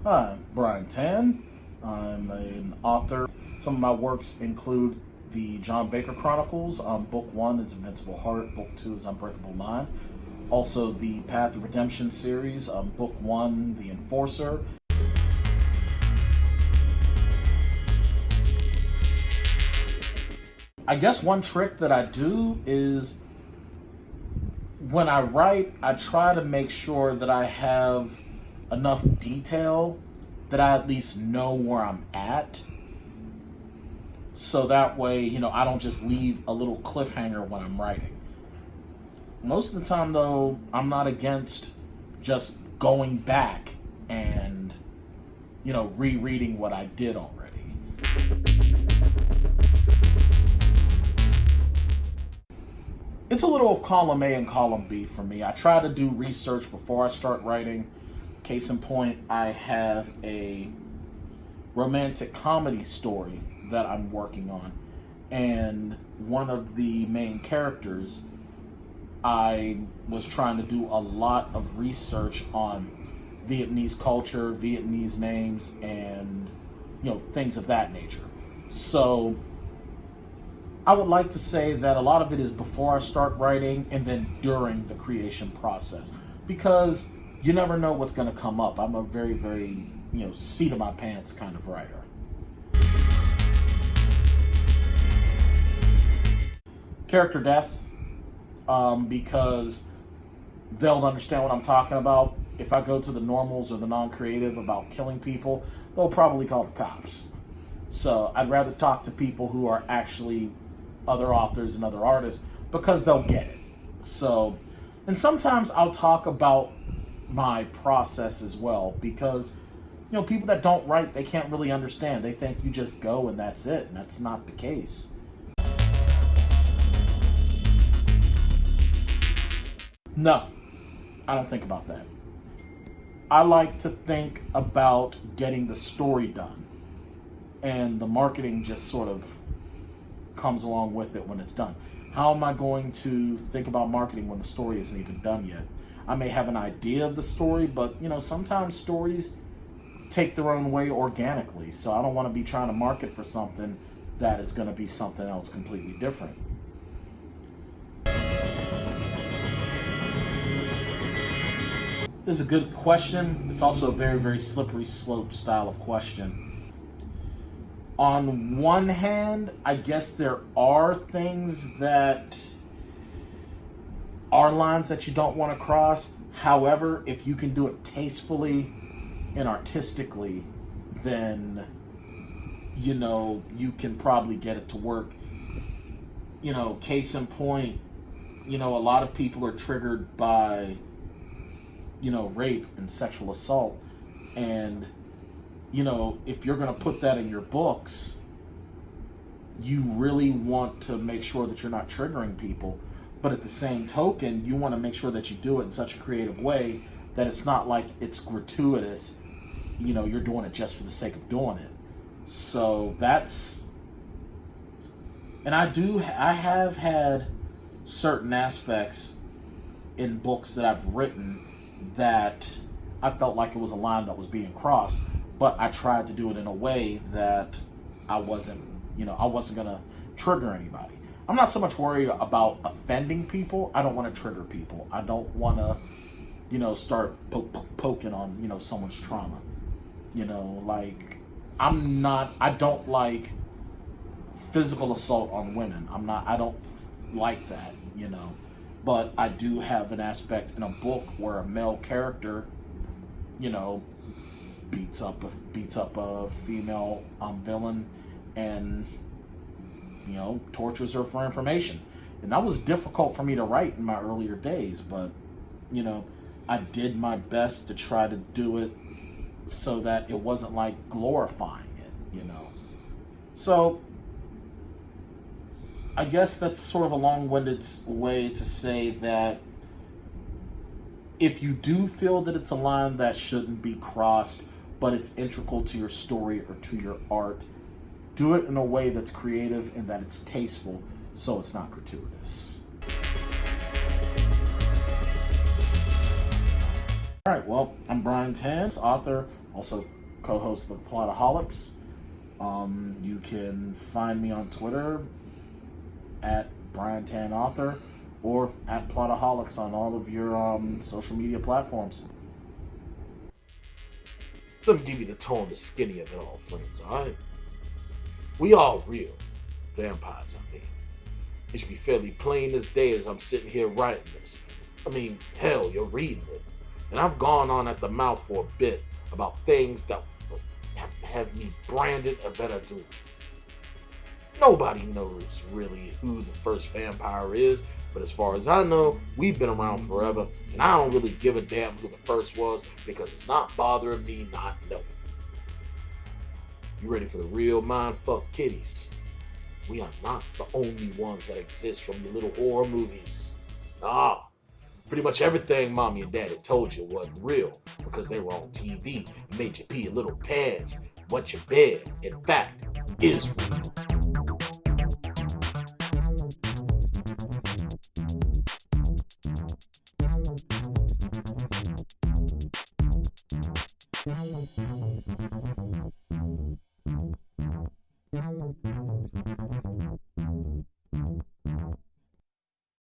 Hi, I'm Bryan Tann. I'm an author. Some of my works include the John Baker Chronicles. Book 1 is Invincible Heart. Book 2 is Unbreakable Mind. Also, the Path of Redemption series. Book 1, The Enforcer. I guess one trick that I do is when I write, I try to make sure that I have enough detail that I at least know where I'm at. So that way, I don't just leave a little cliffhanger when I'm writing. Most of the time, though, I'm not against just going back and, rereading what I did already. It's a little of column A and column B for me. I try to do research before I start writing. Case in point, I have a romantic comedy story that I'm working on. And one of the main characters, I was trying to do a lot of research on Vietnamese culture, Vietnamese names, and, things of that nature. So I would like to say that a lot of it is before I start writing and then during the creation process, because you never know what's going to come up. I'm a very, very, seat of my pants kind of writer. Character death, because they'll understand what I'm talking about. If I go to the normals or the non-creative about killing people, they'll probably call the cops. So I'd rather talk to people who are actually other authors and other artists, because they'll get it. So, and sometimes I'll talk about my process as well, because people that don't write, they can't really understand. They think you just go and that's it, and that's not the case. No, I don't think about that. I like to think about getting the story done, and the marketing just sort of comes along with it when it's done. How am I going to think about marketing when the story isn't even done yet? I may have an idea of the story, but sometimes stories take their own way organically. So I don't want to be trying to market for something that is going to be something else completely different. This is a good question. It's also a very, very slippery slope style of question. On one hand, I guess there are things that are lines that you don't want to cross. However, if you can do it tastefully and artistically, then, you can probably get it to work. Case in point, a lot of people are triggered by, rape and sexual assault. And, if you're going to put that in your books, you really want to make sure that you're not triggering people. But at the same token, you want to make sure that you do it in such a creative way that it's not like it's gratuitous. You're doing it just for the sake of doing it. So that's... And I have had certain aspects in books that I've written that I felt like it was a line that was being crossed, but I tried to do it in a way that I wasn't going to trigger anybody. I'm not so much worried about offending people. I don't want to trigger people. I don't want to, start poking on, someone's trauma. I don't like physical assault on women. I don't like that, But I do have an aspect in a book where a male character, beats up a female villain and, tortures her for information. And that was difficult for me to write in my earlier days, but, I did my best to try to do it so that it wasn't like glorifying it, So I guess that's sort of a long-winded way to say that if you do feel that it's a line that shouldn't be crossed, but it's integral to your story or to your art, do it in a way that's creative and that it's tasteful, so it's not gratuitous. All right, right, well, I'm Bryan Tann, author, also co-host of the Plotaholics. You can find me on Twitter at Bryan Tann Author or at Plotaholics on all of your social media platforms. So let me give you the tone, the skinny of it all, friends, alright? We all real. Vampires, I mean. It should be fairly plain as day as I'm sitting here writing this. I mean, hell, you're reading it. And I've gone on at the mouth for a bit about things that have me branded a better dude. Nobody knows really who the first vampire is, but as far as I know, we've been around forever, and I don't really give a damn who the first was because it's not bothering me not knowing. You ready for the real mindfuck kitties? We are not the only ones that exist from your little horror movies. Nah, pretty much everything mommy and daddy told you wasn't real because they were on TV and made you pee in little pads. What you bed, in fact, is real.